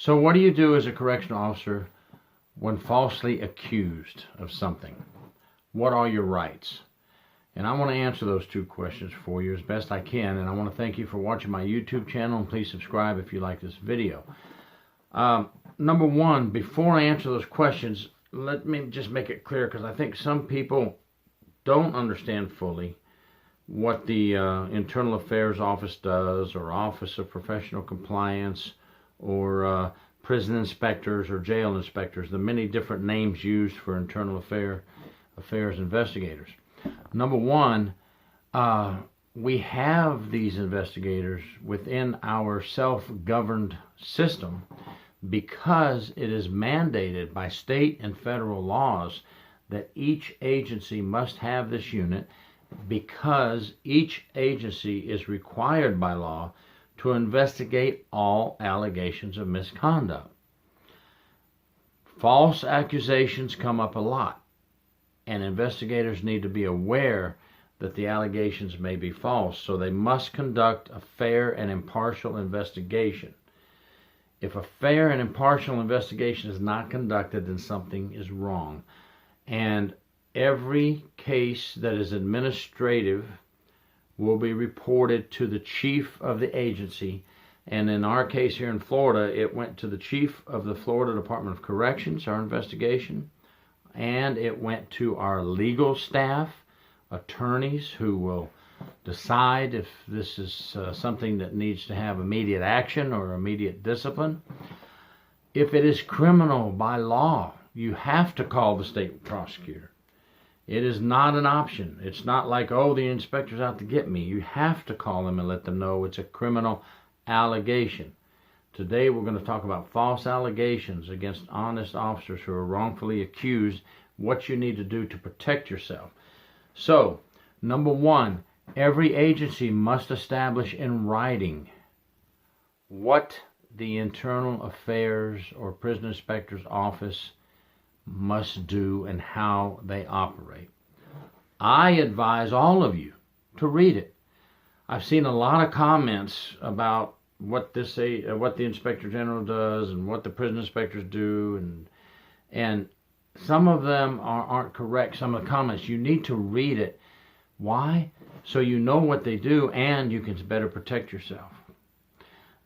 So what do you do as a correctional officer when falsely accused of something? What are your rights? And I want to answer those two questions for you as best I can. And I want to thank you for watching my YouTube channel, and please subscribe if you like this video. Number one, before I answer those questions, let me just make it clear, because I think some people don't understand fully what the Internal Affairs Office does, or Office of Professional Compliance, or prison inspectors or jail inspectors, the many different names used for internal affairs investigators. Number one, we have these investigators within our self-governed system because it is mandated by state and federal laws that each agency must have this unit, because each agency is required by law to investigate all allegations of misconduct. False accusations come up a lot, and investigators need to be aware that the allegations may be false, so they must conduct a fair and impartial investigation. If a fair and impartial investigation is not conducted, then something is wrong. And every case that is administrative will be reported to the chief of the agency. And in our case here in Florida, it went to the chief of the Florida Department of Corrections, our investigation, and it went to our legal staff, attorneys who will decide if this is something that needs to have immediate action or immediate discipline. If it is criminal by law, you have to call the state prosecutor. It is not an option. It's not like, oh, the inspector's out to get me. You have to call them and let them know it's a criminal allegation. Today we're going to talk about false allegations against honest officers who are wrongfully accused, what you need to do to protect yourself. So, number one, every agency must establish in writing what the Internal Affairs or Prison Inspector's Office must do and how they operate. I advise all of you to read it. I've seen a lot of comments about what the Inspector General does and what the prison inspectors do, and some of them aren't correct. Some of the comments, you need to read it. Why? So you know what they do and you can better protect yourself.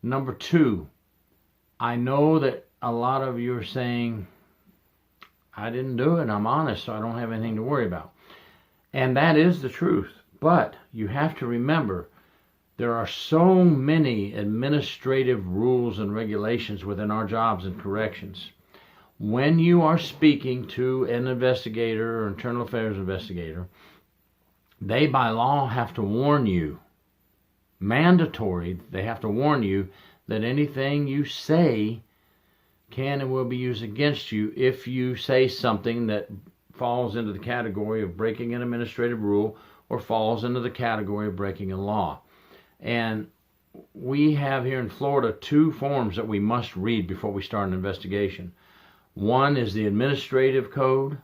Number two, I know that a lot of you are saying, I didn't do it, I'm honest, so I don't have anything to worry about. And that is the truth. But you have to remember, there are so many administrative rules and regulations within our jobs in corrections. When you are speaking to an investigator or internal affairs investigator, they by law have to warn you, mandatory, they have to warn you that anything you say can and will be used against you if you say something that falls into the category of breaking an administrative rule or falls into the category of breaking a law. And we have here in Florida two forms that we must read before we start an investigation. One is the administrative code. It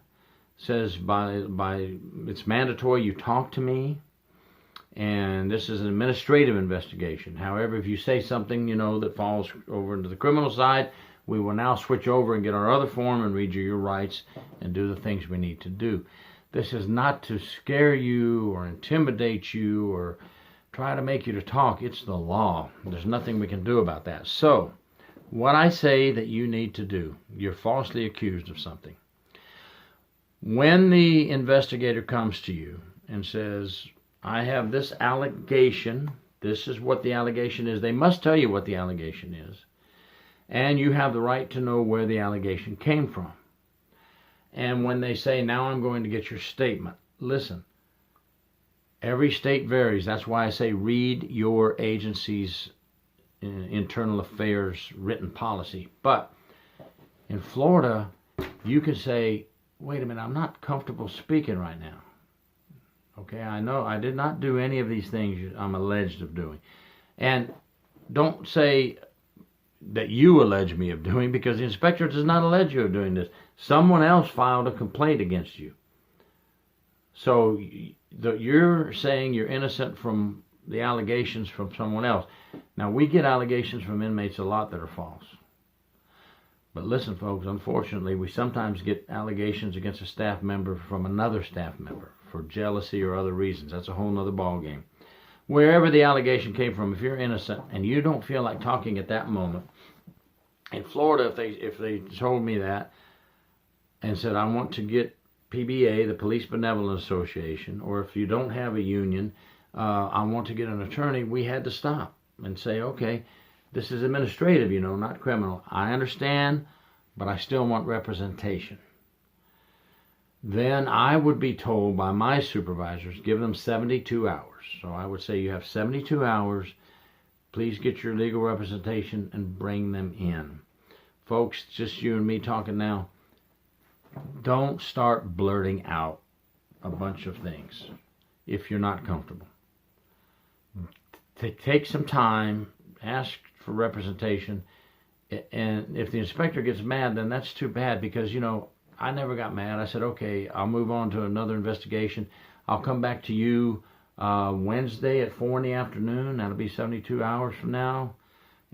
says it's mandatory you talk to me, and this is an administrative investigation. However, if you say something that falls over into the criminal side, we will now switch over and get our other form and read you your rights and do the things we need to do. This is not to scare you or intimidate you or try to make you to talk. It's the law. There's nothing we can do about that. So, what I say that you need to do, you're falsely accused of something. When the investigator comes to you and says, I have this allegation, this is what the allegation is, they must tell you what the allegation is. And you have the right to know where the allegation came from. And when they say, now I'm going to get your statement, listen, every state varies. That's why I say read your agency's internal affairs written policy. But in Florida, you can say, wait a minute, I'm not comfortable speaking right now. Okay, I know I did not do any of these things I'm alleged of doing. And don't say that you allege me of doing, because the inspector does not allege you of doing this. Someone else filed a complaint against you. So you're saying you're innocent from the allegations from someone else. Now, we get allegations from inmates a lot that are false. But listen, folks, unfortunately, we sometimes get allegations against a staff member from another staff member for jealousy or other reasons. That's a whole nother ballgame. Wherever the allegation came from, if you're innocent and you don't feel like talking at that moment, in Florida, if they told me that and said, I want to get PBA, the Police Benevolent Association, or if you don't have a union, I want to get an attorney, we had to stop and say, okay, this is administrative, not criminal. I understand, but I still want representation. Then I would be told by my supervisors, give them 72 hours. So I would say you have 72 hours. Please get your legal representation and bring them in. Folks, just you and me talking now. Don't start blurting out a bunch of things if you're not comfortable. Take some time, ask for representation, and if the inspector gets mad, then that's too bad, because I never got mad. I said, okay, I'll move on to another investigation. I'll come back to you Wednesday at 4 in the afternoon. That'll be 72 hours from now,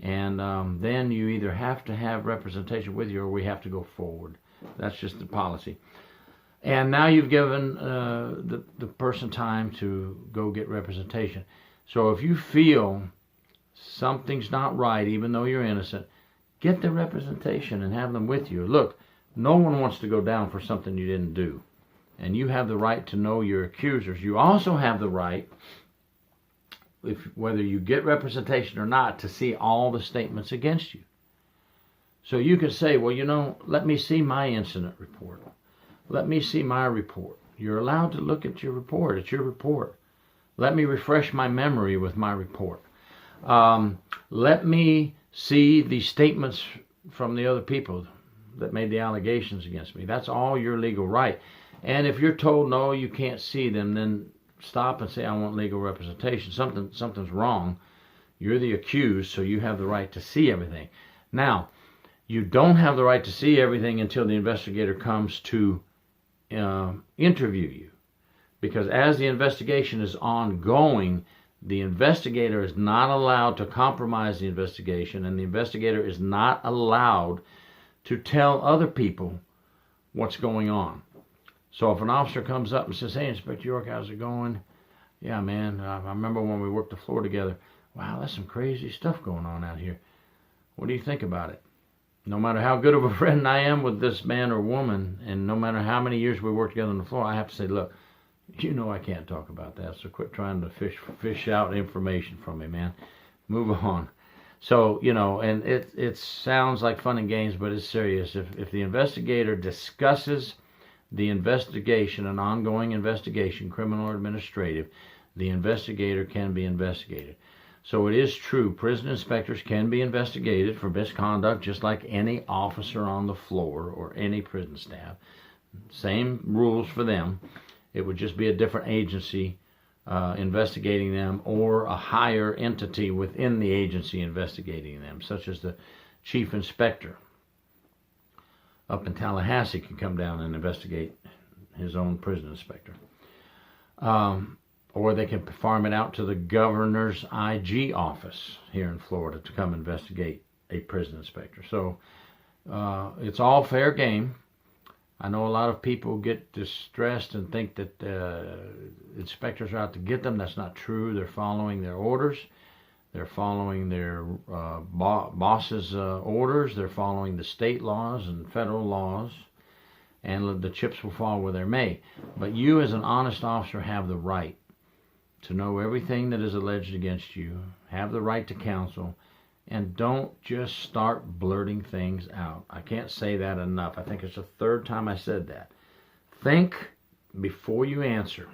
and then you either have to have representation with you or we have to go forward. That's just the policy. And now you've given the person time to go get representation. So if you feel something's not right, even though you're innocent, get the representation and have them with you. Look, no one wants to go down for something you didn't do. And you have the right to know your accusers. You also have the right, whether you get representation or not, to see all the statements against you. So you can say, well, let me see my incident report. Let me see my report. You're allowed to look at your report. It's your report. Let me refresh my memory with my report. Let me see the statements from the other people that made the allegations against me. That's all your legal right. And if you're told, no, you can't see them, then stop and say, I want legal representation. Something's wrong. You're the accused, so you have the right to see everything. Now, you don't have the right to see everything until the investigator comes to interview you. Because as the investigation is ongoing, the investigator is not allowed to compromise the investigation, and the investigator is not allowed to tell other people what's going on. So if an officer comes up and says, hey, Inspector York, how's it going? Yeah, man, I remember when we worked the floor together. Wow, that's some crazy stuff going on out here. What do you think about it? No matter how good of a friend I am with this man or woman, and no matter how many years we work together on the floor, I have to say, look, I can't talk about that, so quit trying to fish out information from me, man. Move on. So, and it sounds like fun and games, but it's serious. If the investigator discusses the investigation, an ongoing investigation, criminal or administrative, the investigator can be investigated. So it is true, prison inspectors can be investigated for misconduct just like any officer on the floor or any prison staff. Same rules for them. It would just be a different agency investigating them, or a higher entity within the agency investigating them, such as the chief inspector up in Tallahassee can come down and investigate his own prison inspector. Or they can farm it out to the governor's IG office here in Florida to come investigate a prison inspector. So it's all fair game. I know a lot of people get distressed and think that inspectors are out to get them. That's not true. They're following their orders. They're following their boss's orders. They're following the state laws and federal laws. And the chips will fall where they may. But you as an honest officer have the right to know everything that is alleged against you, have the right to counsel, and don't just start blurting things out. I can't say that enough. I think it's the third time I said that. Think before you answer.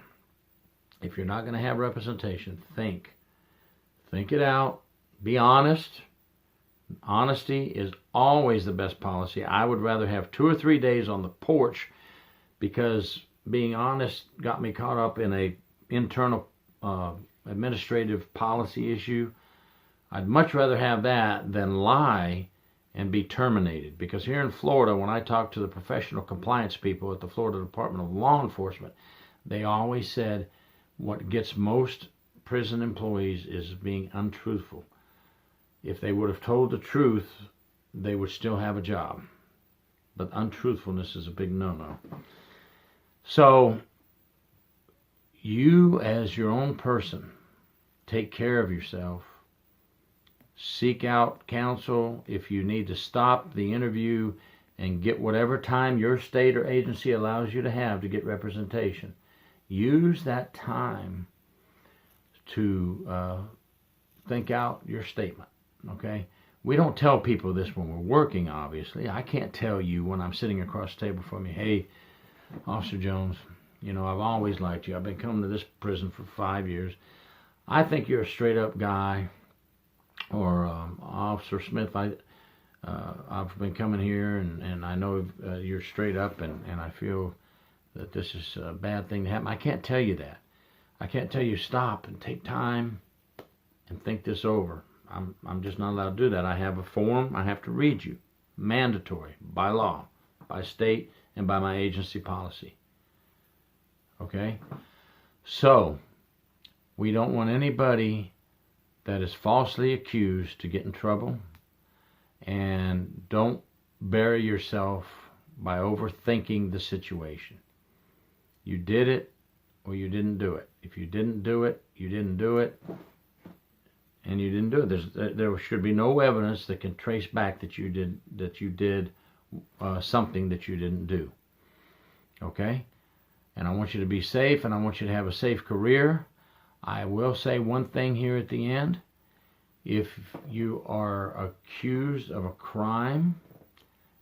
If you're not going to have representation, think. Think it out. Be honest. Honesty is always the best policy. I would rather have 2 or 3 days on the porch, because being honest got me caught up in a internal administrative policy issue. I'd much rather have that than lie and be terminated. Because here in Florida, when I talk to the professional compliance people at the Florida Department of Law Enforcement, they always said what gets most prison employees is being untruthful. If they would have told the truth, they would still have a job. but untruthfulness is a big no-no. So you, as your own person, take care of yourself. Seek out counsel. If you need to stop the interview and get whatever time your state or agency allows you to have to get representation, use that time to think out your statement, okay? We don't tell people this when we're working, obviously. I can't tell you when I'm sitting across the table from you, hey, Officer Jones, you know, I've always liked you. I've been coming to this prison for 5 years. I think you're a straight-up guy. Or Officer Smith, I've been coming here, and I know you're straight up, and I feel that this is a bad thing to happen. I can't tell you that. I can't tell you stop and take time and think this over. I'm just not allowed to do that. I have a form I have to read you. Mandatory, by law, by state, and by my agency policy. Okay? So, we don't want anybody that is falsely accused to get in trouble, and don't bury yourself by overthinking the situation. You did it or you didn't do it. If you didn't do it, you didn't do it, and you didn't do it. There should be no evidence that can trace back that you did something that you didn't do. Okay? And I want you to be safe, and I want you to have a safe career. I will say one thing here at the end. If you are accused of a crime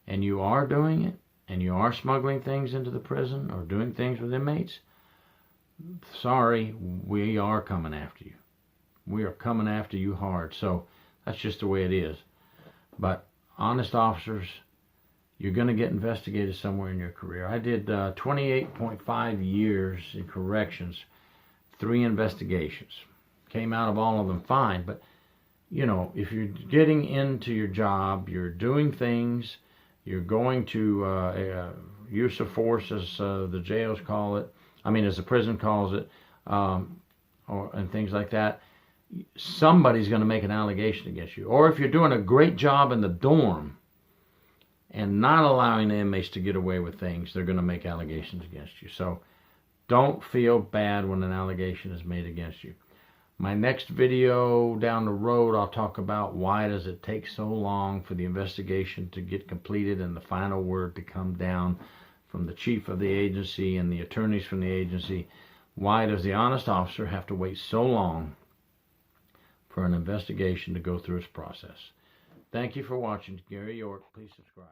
and you are doing it, and you are smuggling things into the prison or doing things with inmates, sorry, we are coming after you. We are coming after you hard. So that's just the way it is. But honest officers, you're going to get investigated somewhere in your career. I did 28.5 years in corrections, 3 investigations. Came out of all of them fine, but you know, if you're getting into your job, you're doing things, you're going to use of force, as the jails call it, as the prison calls it, and things like that, somebody's going to make an allegation against you. Or if you're doing a great job in the dorm and not allowing the inmates to get away with things, they're going to make allegations against you. So don't feel bad when an allegation is made against you. My next video down the road, I'll talk about why does it take so long for the investigation to get completed and the final word to come down from the chief of the agency and the attorneys from the agency. Why does the honest officer have to wait so long for an investigation to go through its process? Thank you for watching. Gary York, please subscribe.